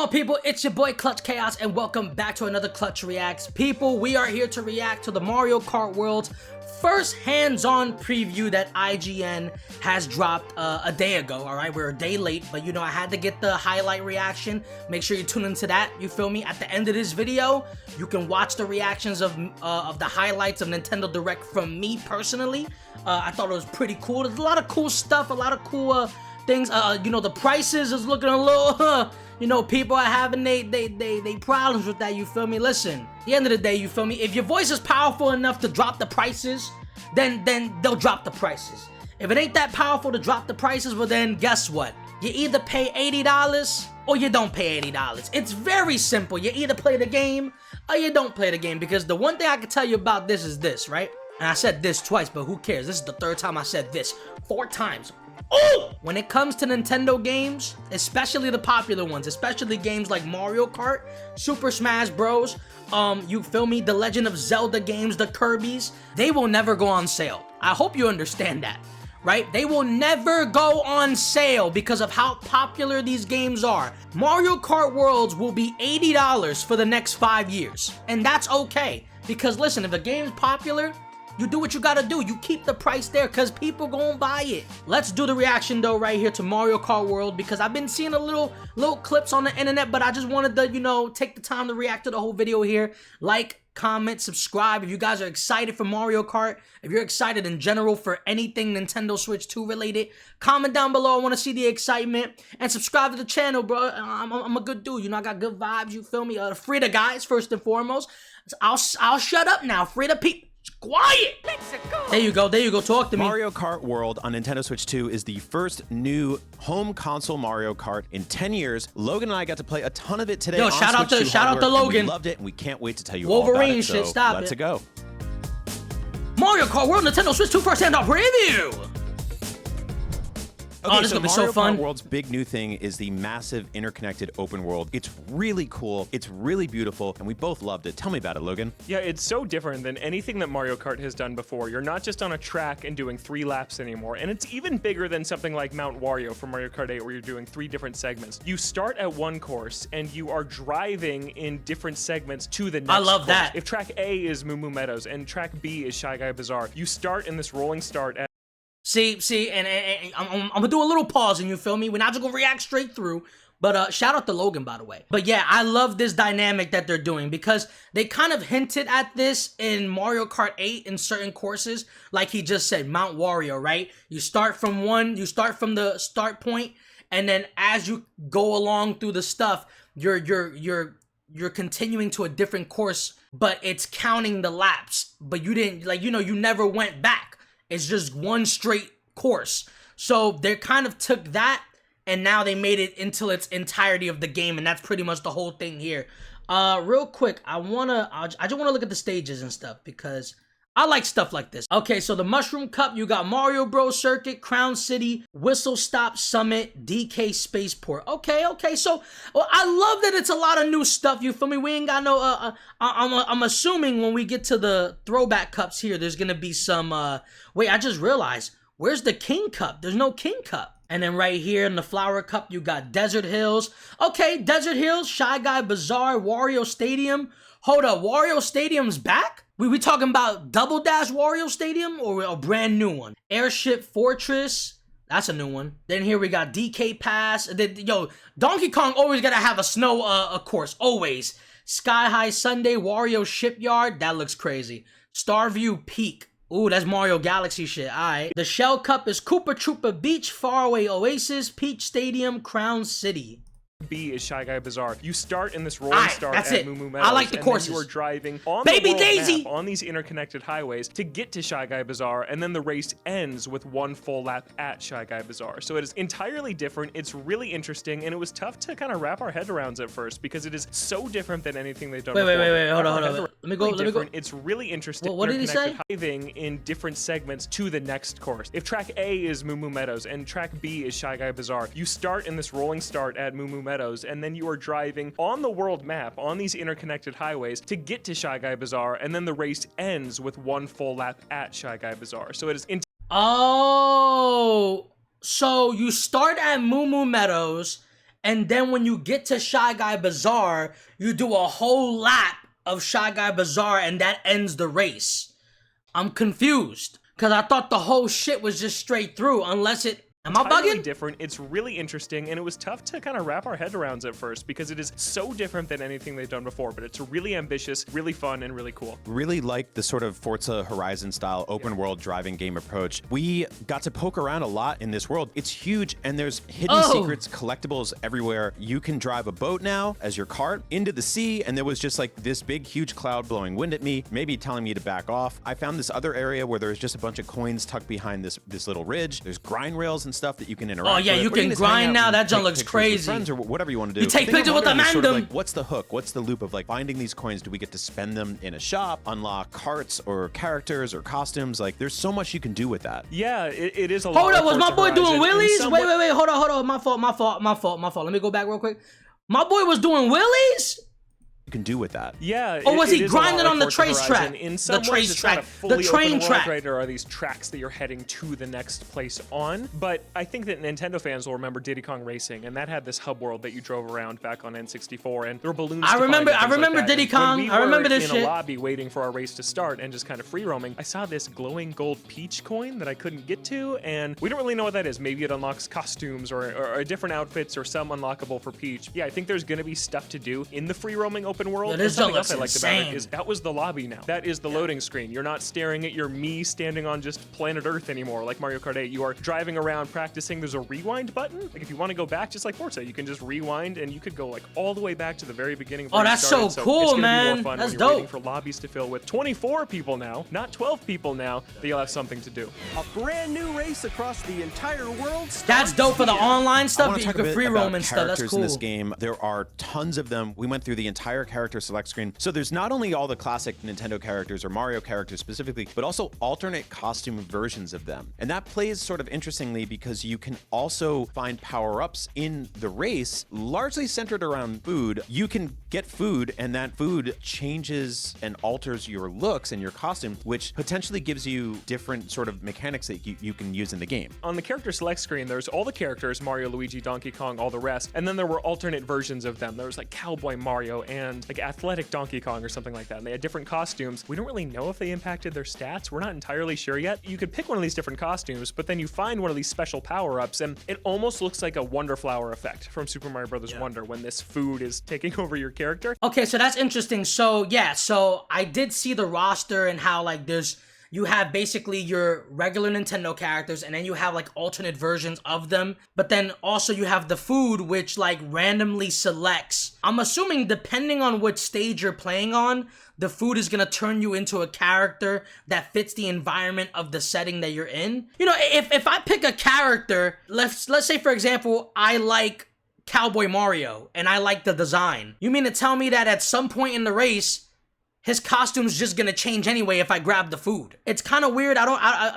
on, people? It's your boy Clutch Chaos, and welcome back to another Clutch Reacts. People, we are here to react to the Mario Kart World's first hands-on preview that IGN has dropped a day ago. All right, we're a day late, but you know, I had to get the highlight reaction. Make sure you tune into that, you feel me? At the end of this video, you can watch the reactions of the highlights of Nintendo Direct from me personally. I thought it was pretty cool. There's a lot of cool stuff, a lot of cool things. You know, the prices is looking a little, you know, people are having they problems with that, you feel me? Listen, at the end of the day, you feel me? If your voice is powerful enough to drop the prices, then they'll drop the prices. If it ain't that powerful to drop the prices, well then guess what? You either pay $80 or you don't pay $80. It's very simple. You either play the game or you don't play the game, because the one thing I can tell you about this is this, right? And I said this twice, but who cares? This is the third time I said this. 4 times. Oh! When it comes to Nintendo games, especially the popular ones, especially games like Mario Kart, Super Smash Bros, you feel me, the Legend of Zelda games, the Kirby's, they will never go on sale. I hope you understand that, right? They will never go on sale because of how popular these games are. Mario Kart Worlds will be $80 for the next 5 years, and that's okay, because listen, if a game's popular, you do what you gotta do. You keep the price there because people gonna buy it. Let's do the reaction though right here to Mario Kart World, because I've been seeing a little clips on the internet, but I just wanted to, you know, take the time to react to the whole video here. Like, comment, subscribe if you guys are excited for Mario Kart. If you're excited in general for anything Nintendo Switch 2 related, comment down below. I want to see the excitement, and subscribe to the channel, bro. I'm a good dude, you know. I got good vibes, you feel me? Freedem, guys, first and foremost. I'll shut up now. Freedom, people. Quiet! There you go, talk to me. Mario Kart World on Nintendo Switch 2 is the first new home console Mario Kart in 10 years. Logan and I got to play a ton of it today. Yo, shout out to Logan. We loved it, and we can't wait to tell you Wolverine all about it. shit, So stop let's it. go. Mario Kart World Nintendo Switch 2 first hands-on preview! Okay, oh, this is so gonna be so Mario fun. Kart World's big new thing is the massive interconnected open world. It's really cool, it's really beautiful, and we both loved it. Tell me about it, Logan. Yeah, it's so different than anything that Mario Kart has done before. You're not just on a track and doing 3 laps anymore, and it's even bigger than something like Mount Wario from Mario Kart 8, where you're doing 3 different segments. You start at one course, and you are driving in different segments to the next I love course. that. If track A is Moo Moo Meadows, and track B is Shy Guy Bazaar, you start in this rolling start at See, and I'm gonna do a little pause, and you feel me? We're not just gonna react straight through, but shout out to Logan, by the way. But yeah, I love this dynamic that they're doing, because they kind of hinted at this in Mario Kart 8 in certain courses, like he just said, Mount Wario, right? You start from the start point, and then as you go along through the stuff, you're continuing to a different course, but it's counting the laps, but you didn't, like, you know, you never went back. It's just one straight course. So they kind of took that, and now they made it into its entirety of the game, and that's pretty much the whole thing here. Real quick, I just wanna look at the stages and stuff, because I like stuff like this. Okay, so the Mushroom Cup, you got Mario Bros. Circuit, Crown City, Whistle Stop Summit, DK Spaceport. Okay, so well, I love that it's a lot of new stuff, you feel me? We ain't got no, I'm assuming when we get to the throwback cups here, there's gonna be some, wait, I just realized, where's the King Cup? There's no King Cup. And then right here in the Flower Cup, you got Desert Hills. Okay, Desert Hills, Shy Guy Bazaar, Wario Stadium. Hold up, Wario Stadium's back? We talking about Double Dash Wario Stadium, or a brand new one? Airship Fortress, that's a new one. Then here we got DK Pass. Then, yo, Donkey Kong always gotta have a snow course, always. Sky High Sunday, Wario Shipyard, that looks crazy. Starview Peak. Ooh, that's Mario Galaxy shit, alright. The Shell Cup is Koopa Troopa Beach, Faraway Oasis, Peach Stadium, Crown City. B is Shy Guy Bazaar. You start in this rolling start at Moo Moo Meadows. I like the courses. And then you are driving on Baby the world Daisy map, on these interconnected highways to get to Shy Guy Bazaar, and then the race ends with 1 full lap at Shy Guy Bazaar. So it is entirely different. It's really interesting, and it was tough to kind of wrap our head around at first, because it is so different than anything they've done before. Wait, hold on. Let me go. It's really interesting. What did he say? Driving in different segments to the next course. If track A is Moo Moo Meadows and track B is Shy Guy Bazaar, you start in this rolling start at Moo Moo Meadows, and then you are driving on the world map on these interconnected highways to get to Shy Guy Bazaar, and then the race ends with 1 full lap at Shy Guy Bazaar. So it is oh, so you start at Moo Moo Meadows, and then when you get to Shy Guy Bazaar, you do a whole lap of Shy Guy Bazaar, and that ends the race. I'm confused, because I thought the whole shit was just straight through, unless it... Am I entirely bugging? different. It's really interesting, and it was tough to kind of wrap our head around at first because it is so different than anything they've done before, but it's really ambitious, really fun, and really cool. Really like the sort of Forza Horizon style open world driving game approach. We got to poke around a lot in this world. It's huge, and there's hidden secrets, collectibles everywhere. You can drive a boat now as your cart into the sea, and there was just like this big, huge cloud blowing wind at me, maybe telling me to back off. I found this other area where there's just a bunch of coins tucked behind this little ridge. There's grind rails and stuff that you can interact with. Oh yeah, you can grind now. That junk looks crazy. Friends or whatever you want to do. You take pictures with the sort of mandem. like, what's the hook? What's the loop of like finding these coins? Do we get to spend them in a shop, unlock carts or characters or costumes? Like, there's so much you can do with that. Yeah, it is a lot. Hold up, was my boy doing wheelies? Somewhat... Wait, hold on. My fault. Let me go back real quick. My boy was doing wheelies? You can do with that. Yeah. Or was he grinding on the Forza trace Horizon. track? In some The ways, trace it's not a track. fully The train open world, track. right? There are these tracks that you're heading to the next place on. But I think that Nintendo fans will remember Diddy Kong Racing, and that had this hub world that you drove around back on N64, and there were balloons. I remember like Diddy and Kong. when we I remember were this in shit. a lobby waiting for our race to start and just kind of free roaming. I saw this glowing gold peach coin that I couldn't get to, and we don't really know what that is. Maybe it unlocks costumes or different outfits or some unlockable for Peach. Yeah, I think there's going to be stuff to do in the free roaming open world. Yeah, this Something looks else I liked insane. about it is that was the lobby now. That is the loading screen. You're not staring at your me standing on just planet Earth anymore like Mario Kart 8. You are driving around practicing. There's a rewind button. Like if you want to go back, just like Forza, you can just rewind and you could go like all the way back to the very beginning of where Oh, you that's started. so It's cool, gonna man. Be more fun That's when you're waiting dope. for lobbies to fill with 24 people now, not 12 people now, that you'll have something to do. A brand new race across the entire world. That's dope for the online I stuff. want But to you talk a can bit free about roam and stuff. That's characters cool. in this game. There are tons of them. We went through the entire character select screen. So there's not only all the classic Nintendo characters or Mario characters specifically, but also alternate costume versions of them. And that plays sort of interestingly because you can also find power-ups in the race, largely centered around food. You can get food, and that food changes and alters your looks and your costume, which potentially gives you different sort of mechanics that you can use in the game. On the character select screen, there's all the characters, Mario, Luigi, Donkey Kong, all the rest, and then there were alternate versions of them. There was like Cowboy Mario and like Athletic Donkey Kong or something like that, and they had different costumes. We don't really know if they impacted their stats. We're not entirely sure yet. You could pick one of these different costumes, but then you find one of these special power-ups, and it almost looks like a Wonder Flower effect from Super Mario Bros. Wonder when this food is taking over your character. Okay, so that's interesting. So yeah, so I did see the roster and how like you have basically your regular Nintendo characters and then you have like alternate versions of them. But then also you have the food which like randomly selects. I'm assuming depending on which stage you're playing on, the food is gonna turn you into a character that fits the environment of the setting that you're in. You know, if I pick a character, let's say for example, I like Cowboy Mario and I like the design. You mean to tell me that at some point in the race, his costume's just gonna change anyway if I grab the food? It's kind of weird.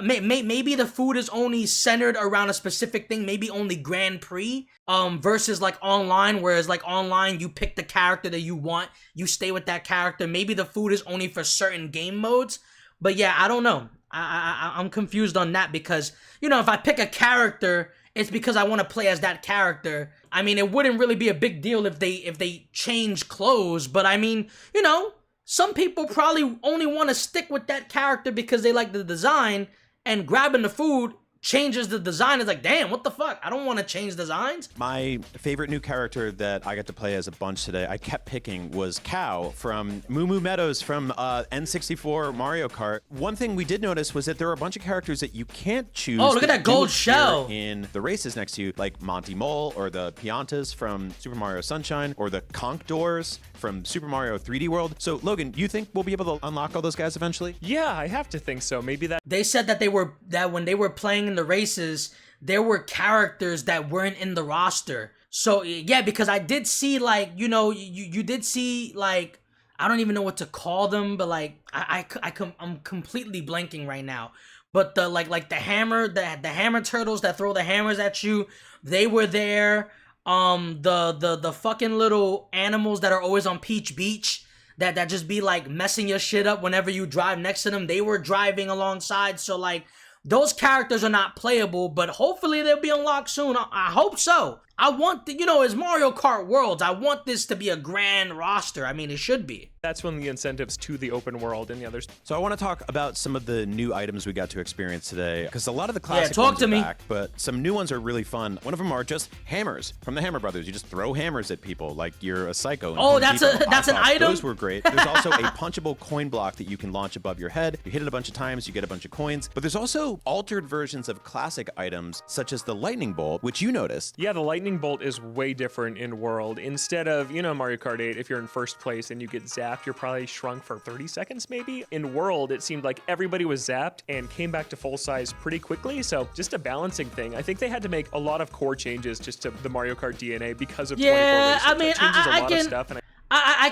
Maybe the food is only centered around a specific thing. Maybe only Grand Prix, versus like online. Whereas like online, you pick the character that you want, you stay with that character. Maybe the food is only for certain game modes. But yeah, I don't know. I'm confused on that because, you know, if I pick a character, it's because I want to play as that character. I mean, it wouldn't really be a big deal if they change clothes, but I mean, you know, some people probably only want to stick with that character because they like the design, and grabbing the food changes the design. It's like, damn, what the fuck? I don't want to change designs. My favorite new character that I got to play as a bunch today, I kept picking, was Cow from Moo Moo Meadows from N64 Mario Kart. One thing we did notice was that there are a bunch of characters that you can't choose. Oh, look at that gold do shell. appear in the races next to you, like Monty Mole or the Piantas from Super Mario Sunshine or the Conch Doors from Super Mario 3D World. So, Logan, you think we'll be able to unlock all those guys eventually? Yeah, I have to think so. Maybe that. They said that when they were playing in the races, there were characters that weren't in the roster. So yeah, because I did see like, you know, you did see like, I don't even know what to call them, but like I'm completely blanking right now. But the like the hammer turtles that throw the hammers at you, they were there. The fucking little animals that are always on Peach Beach that just be like messing your shit up whenever you drive next to them, they were driving alongside. So like, those characters are not playable, but hopefully they'll be unlocked soon. I hope so. I want the, you know, as Mario Kart Worlds, I want this to be a grand roster. I mean, it should be. That's when the incentives to the open world and the others. So I want to talk about some of the new items we got to experience today, because a lot of the classic talk ones to are me. back, but some new ones are really fun. One of them are just hammers from the Hammer Brothers. You just throw hammers at people like you're a psycho. in Oh, Home that's Depot. that's I an thought item? Those were great. There's also a punchable coin block that you can launch above your head. You hit it a bunch of times, you get a bunch of coins. But there's also altered versions of classic items, such as the lightning bolt, which you noticed. Yeah, the lightning bolt is way different in World. Instead of, you know, Mario Kart 8, if you're in first place and you get zapped, you're probably shrunk for 30 seconds maybe. In World, it seemed like everybody was zapped and came back to full size pretty quickly. So just a balancing thing. I think they had to make a lot of core changes just to the Mario Kart DNA because of 24 Yeah, races. I mean, That changes a I lot can, of stuff. And I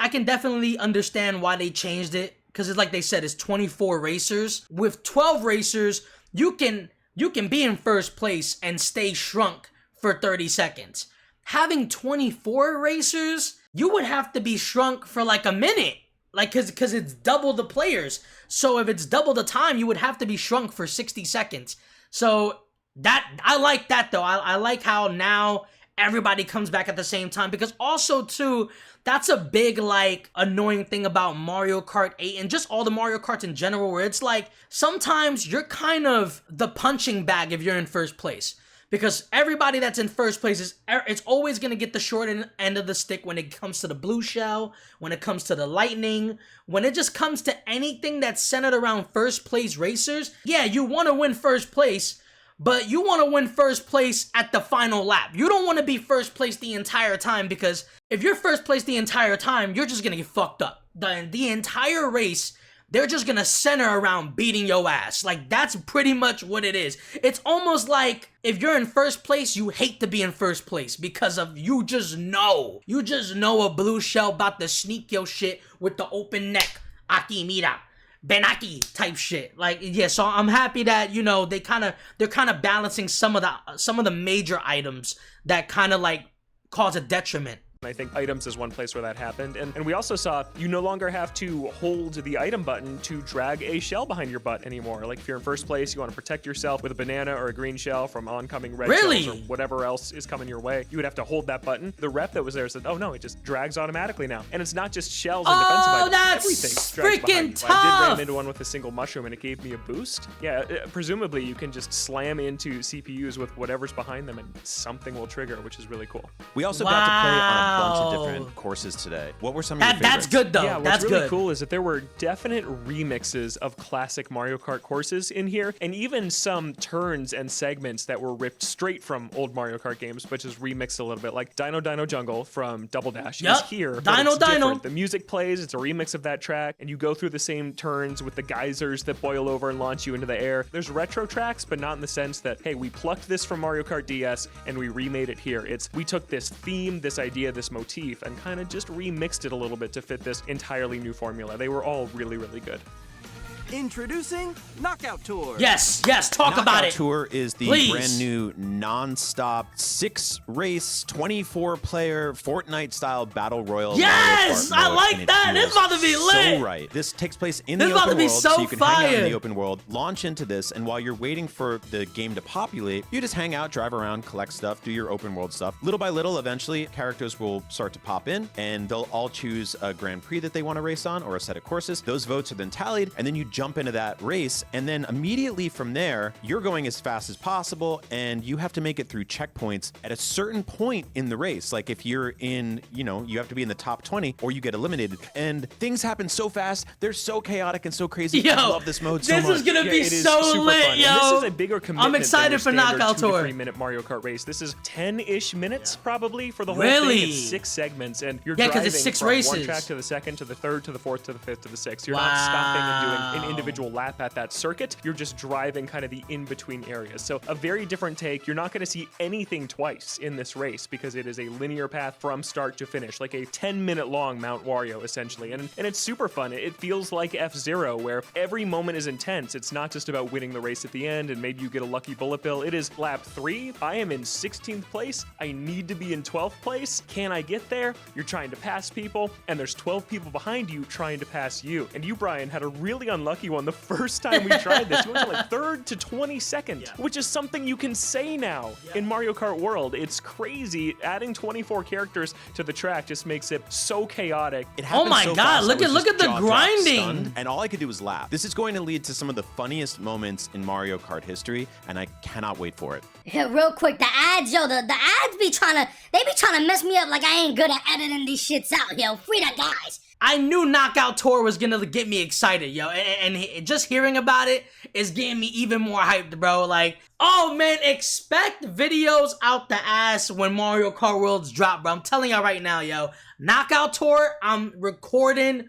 can definitely understand why they changed it, because it's like they said, it's 24 racers. With 12 racers, you can be in first place and stay shrunk for 30 seconds. Having 24 racers, you would have to be shrunk for like a minute. Like, cause it's double the players. So if it's double the time, you would have to be shrunk for 60 seconds. So that, I like that though. I like how now everybody comes back at the same time, because also too, that's a big like annoying thing about Mario Kart 8 and just all the Mario Karts in general, where it's like sometimes you're kind of the punching bag if you're in first place. Because everybody that's in first place it's always going to get the short end of the stick when it comes to the blue shell, when it comes to the lightning, when it just comes to anything that's centered around first place racers. Yeah, you want to win first place, but you want to win first place at the final lap. You don't want to be first place the entire time, because if you're first place the entire time, you're just going to get fucked up. The entire race, they're just gonna center around beating your ass. Like, that's pretty much what it is. It's almost like if you're in first place, you hate to be in first place because of you just know a blue shell about to sneak your shit with the open neck, Aki Mira, Benaki type shit. Like, yeah, so I'm happy that, you know, they're kind of balancing some of the major items that kind of like cause a detriment. I think items is one place where that happened. And we also saw you no longer have to hold the item button to drag a shell behind your butt anymore. Like if you're in first place, you want to protect yourself with a banana or a green shell from oncoming red shells or whatever else is coming your way. You would have to hold that button. The rep that was there said, oh no, it just drags automatically now. And it's not just shells and defensive items. That's Everything drags behind freaking you. tough! I did ram into one with a single mushroom and it gave me a boost. Yeah, presumably you can just slam into CPUs with whatever's behind them and something will trigger, which is really cool. We also got to play on a bunch of different courses today. What were some of your favorites? That's good though. Yeah, that's what's really good. cool is that there were definite remixes of classic Mario Kart courses in here, and even some turns and segments that were ripped straight from old Mario Kart games, but just remixed a little bit. Like Dino Dino Jungle from Double Dash is here. but Dino it's Dino. different. The music plays, it's a remix of that track, and you go through the same turns with the geysers that boil over and launch you into the air. There's retro tracks, but not in the sense that, hey, we plucked this from Mario Kart DS and we remade it here. It's we took this theme, this idea, this motif, and kind of just remixed it a little bit to fit this entirely new formula. They were all really, really good. Introducing Knockout Tour. Yes, talk Knockout about it. Tour is the Please. brand new non-stop 6-race 24-player Fortnite-style battle royal. Yes, Mario Kart I mode, like and that. it It's about to be feels lit. So right. This takes place in This the about to open be world, so you can hang out in fire. the open world, launch into this, and while you're waiting for the game to populate, you just hang out, drive around, collect stuff, do your open world stuff. Little by little, eventually, characters will start to pop in, and they'll all choose a Grand Prix that they want to race on or a set of courses. Those votes are then tallied, and then you jump into that race. And then immediately from there, you're going as fast as possible, and you have to make it through checkpoints at a certain point in the race. Like if you're in, you know, you have to be in the top 20 or you get eliminated. And things happen so fast. They're so chaotic and so crazy. Yo, I love this mode so much. This is gonna be it is so super lit, fun. yo. And this is a bigger commitment. I'm excited than for your standard Knockout 2 to Tour. 3 minute Mario Kart race. This is 10-ish minutes probably for the whole Really? thing. It's 6 segments, and you're Yeah, 'cause driving it's 6 from races. one track to the second, to the third, to the fourth, to the fifth, to the sixth. You're not stopping and doing an individual lap at that circuit. You're just driving kind of the in-between areas. So a very different take. You're not going to see anything twice in this race because it is a linear path from start to finish, like a 10-minute long Mount Wario essentially. And it's super fun. It feels like F-Zero, where every moment is intense. It's not just about winning the race at the end and maybe you get a lucky bullet bill. It is lap 3. I am in 16th place. I need to be in 12th place. Can I get there? You're trying to pass people, and there's 12 people behind you trying to pass you. And you, Brian, had a really unlucky lucky one. The first time we tried this, you went to like 3rd to 22nd, which is something you can say now in Mario Kart World. It's crazy. Adding 24 characters to the track just makes it so chaotic. It happened my so God, fast, look I was at just the jaw-dropped, grinding. stunned, and all I could do was laugh. This is going to lead to some of the funniest moments in Mario Kart history, and I cannot wait for it. Yeah, real quick, the ads, yo, the ads be trying to mess me up like I ain't good at editing these shits out, yo. Free the guys. I knew Knockout Tour was gonna get me excited, yo, and just hearing about it is getting me even more hyped, bro. Like, oh man, expect videos out the ass when Mario Kart Worlds drop, bro. I'm telling y'all right now, yo. Knockout Tour, I'm recording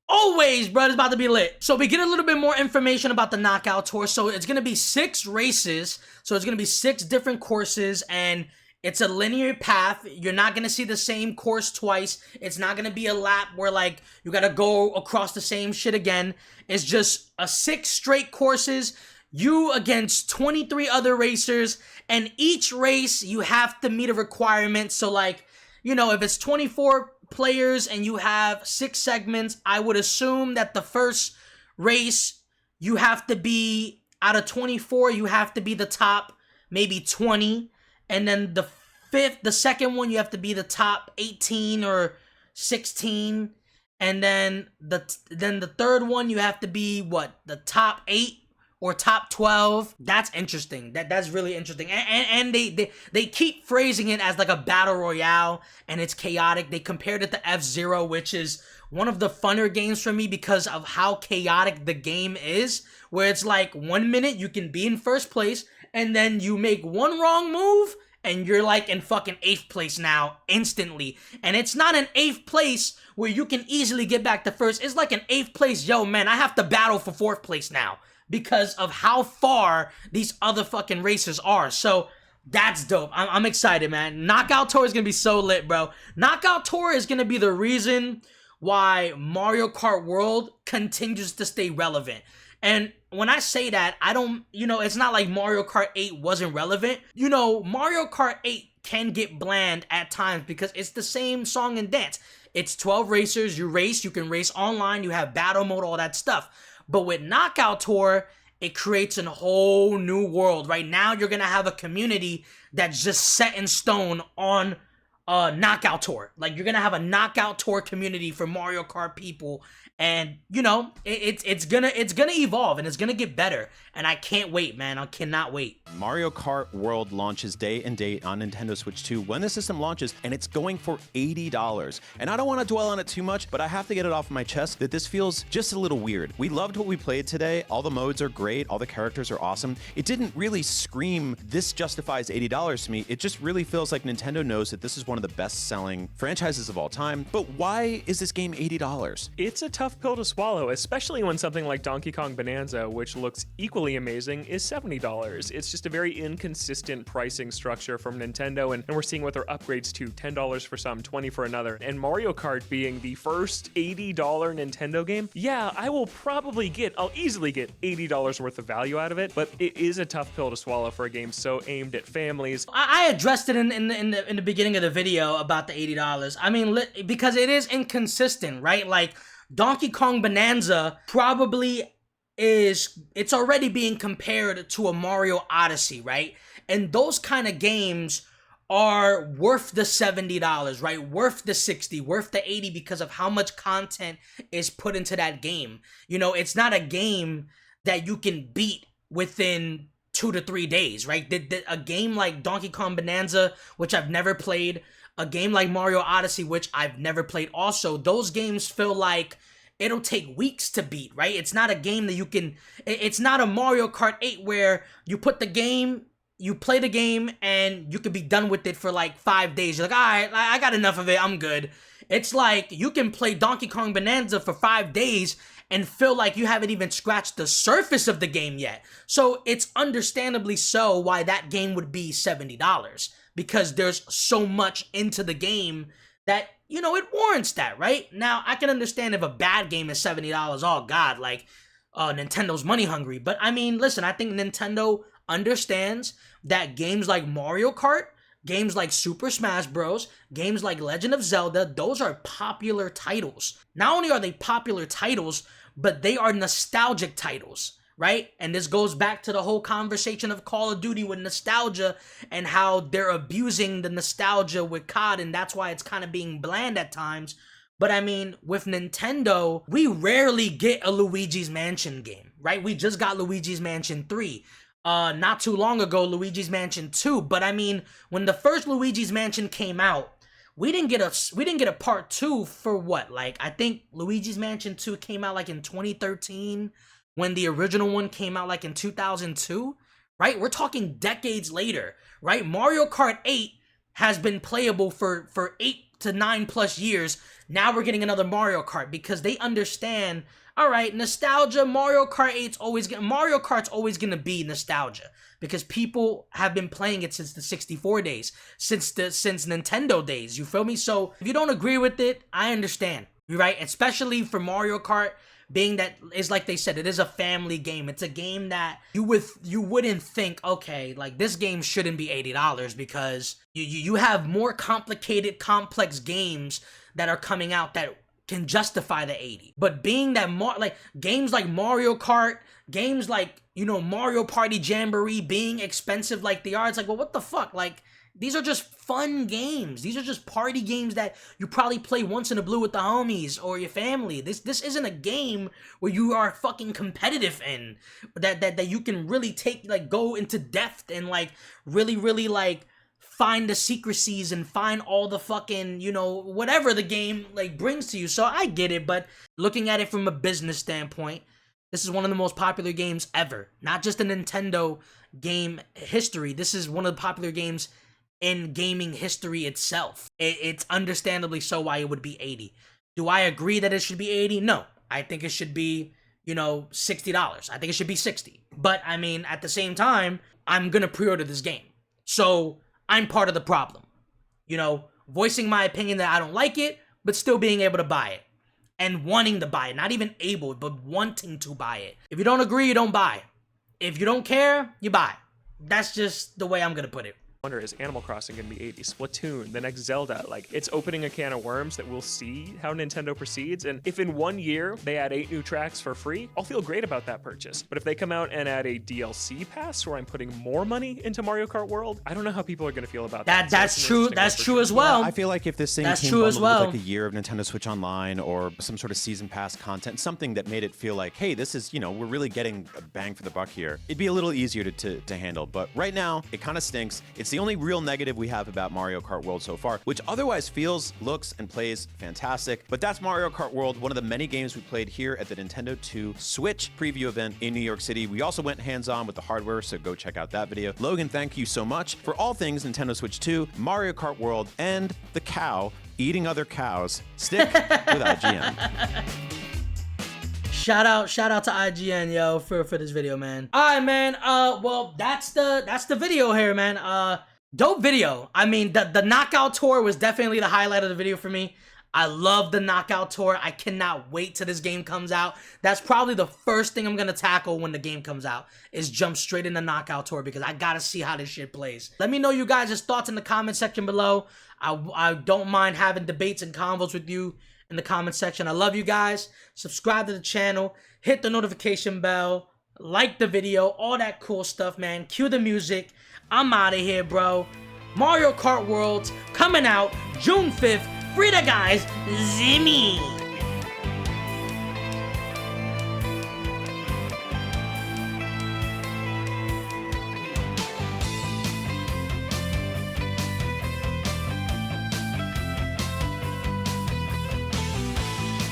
always, bro. It's about to be lit. So we get a little bit more information about the Knockout Tour. So it's gonna be 6 races. So it's gonna be 6 different courses, and it's a linear path. You're not gonna see the same course twice. It's not gonna be a lap where like you gotta go across the same shit again. It's just 6 straight courses. You against 23 other racers, and each race you have to meet a requirement. So like, you know, if it's 24 players and you have 6 segments, I would assume that the first race you have to be, out of 24, you have to be the top maybe 20. And then the second one, you have to be the top 18 or 16. And then the third one, you have to be the top 8 or top 12. That's interesting. That's really interesting. And they keep phrasing it as like a battle royale, and it's chaotic. They compared it to F-Zero, which is one of the funner games for me because of how chaotic the game is, where it's like 1 minute you can be in first place, and then you make one wrong move and you're like in fucking 8th place now instantly. And it's not an 8th place where you can easily get back to first. It's like an 8th place, yo man, I have to battle for 4th place now because of how far these other fucking racers are. So that's dope. I'm excited, man. Knockout Tour is gonna be so lit, bro. Knockout Tour is gonna be the reason why Mario Kart World continues to stay relevant. And when I say that, I don't, it's not like Mario Kart 8 wasn't relevant. Mario Kart 8 can get bland at times because it's the same song and dance. It's 12 racers, you race, you can race online, you have battle mode, all that stuff. But with Knockout Tour, it creates a whole new world. Right now, you're going to have a community that's just set in stone on Knockout Tour. Like, you're going to have a Knockout Tour community for Mario Kart people. And, it's gonna evolve and it's gonna get better. And I can't wait, man. I cannot wait. Mario Kart World launches day and date on Nintendo Switch 2 when the system launches, and it's going for $80. And I don't want to dwell on it too much, but I have to get it off my chest that this feels just a little weird. We loved what we played today. All the modes are great. All the characters are awesome. It didn't really scream, this justifies $80 to me. It just really feels like Nintendo knows that this is one of the best-selling franchises of all time. But why is this game $80? It's a tough pill to swallow, especially when something like Donkey Kong Bonanza, which looks equally amazing, is $70. It's just a very inconsistent pricing structure from Nintendo, and we're seeing what their upgrades to $10 for some, $20 for another. And Mario Kart being the first $80 Nintendo game, yeah, I'll easily get $80 worth of value out of it, but it is a tough pill to swallow for a game so aimed at families. I addressed it in the beginning of the video about the $80. I mean, because it is inconsistent, right? Like, Donkey Kong Bonanza probably it's already being compared to a Mario Odyssey, right? And those kind of games are worth the $70, right? Worth the $60, worth the $80 because of how much content is put into that game. It's not a game that you can beat within 2 to 3 days, right? A game like Donkey Kong Bonanza, which I've never played, a game like Mario Odyssey, which I've never played also, those games feel like it'll take weeks to beat, right? It's not a game that it's not a Mario Kart 8 where you play the game, and you could be done with it for like 5 days. You're like, all right, I got enough of it, I'm good. It's like you can play Donkey Kong Bonanza for 5 days and feel like you haven't even scratched the surface of the game yet. So it's understandably so why that game would be $70. Because there's so much into the game that, it warrants that, right? Now, I can understand if a bad game is $70, oh god, like, Nintendo's money hungry. But I mean, listen, I think Nintendo understands that games like Mario Kart, games like Super Smash Bros, games like Legend of Zelda, those are popular titles. Not only are they popular titles, but they are nostalgic titles, right? And this goes back to the whole conversation of Call of Duty with nostalgia and how they're abusing the nostalgia with COD, and that's why it's kind of being bland at times. But I mean, with Nintendo, we rarely get a Luigi's Mansion game, right? We just got Luigi's Mansion 3. Not too long ago, Luigi's Mansion 2. But I mean, when the first Luigi's Mansion came out, we didn't get a part 2 for what? Like, I think Luigi's Mansion 2 came out like in 2013, when the original one came out like in 2002, right? We're talking decades later, right? Mario Kart 8 has been playable for 8 to 9 plus years. Now we're getting another Mario Kart because they understand, all right, nostalgia, Mario Kart's always gonna be nostalgia because people have been playing it since the 64 days, since Nintendo days, you feel me? So if you don't agree with it, I understand, right? Especially for Mario Kart, being that is, like they said, it is a family game. It's a game that you wouldn't think, okay, like this game shouldn't be $80 because you have more complicated, complex games that are coming out that can justify the 80. But being that like games like Mario Kart, games like, you know, Mario Party Jamboree being expensive like they are, it's like, well, what the fuck? Like, these are just fun games. These are just party games that you probably play once in a blue with the homies or your family. This isn't a game where you are fucking competitive in, that you can really go into depth and like really like find the secrecies and find all the fucking, you know, whatever the game like brings to you. So I get it, but looking at it from a business standpoint, this is one of the most popular games ever. Not just in Nintendo game history. This is one of the popular games in gaming history itself. It's understandably so why it would be 80. Do I agree that it should be 80? No. I think it should be, you know, $60. I think it should be 60. But I mean, at the same time, I'm gonna pre-order this game. So I'm part of the problem. You know, voicing my opinion that I don't like it, but still being able to buy it. And wanting to buy it. Not even able, but wanting to buy it. If you don't agree, you don't buy. If you don't care, you buy. That's just the way I'm gonna put it. Wonder, is Animal Crossing gonna be 80? Splatoon, the next Zelda, like it's opening a can of worms that we'll see how Nintendo proceeds. And if in 1 year they add 8 new tracks for free, I'll feel great about that purchase. But if they come out and add a DLC pass where I'm putting more money into Mario Kart World, I don't know how people are gonna feel about that. That's true. That's true as well. Yeah, I feel like if this thing came bundled with like a year of Nintendo Switch Online or some sort of season pass content, something that made it feel like, hey, this is, you know, we're really getting a bang for the buck here, it'd be a little easier to handle. But right now, it kind of stinks. It's the only real negative we have about Mario Kart World so far, which otherwise feels, looks, and plays fantastic. But that's Mario Kart World, one of the many games we played here at the Nintendo 2 Switch preview event in New York City. We also went hands-on with the hardware, so go check out that video. Logan, thank you so much for all things Nintendo Switch 2, Mario Kart World, and the cow eating other cows. Stick with IGN. Shout out to IGN, yo, for this video, man. All right, man. Well, that's the video here, man. Dope video. I mean, the knockout tour was definitely the highlight of the video for me. I love the knockout tour. I cannot wait till this game comes out. That's probably the first thing I'm gonna tackle when the game comes out, is jump straight in the knockout tour because I gotta see how this shit plays. Let me know you guys' thoughts in the comment section below. I don't mind having debates and convos with you in the comment section. I love you guys. Subscribe to the channel. Hit the notification bell. Like the video. All that cool stuff, man. Cue the music. I'm out of here, bro. Mario Kart Worlds coming out June 5th. Freedem, guys. Zimmy.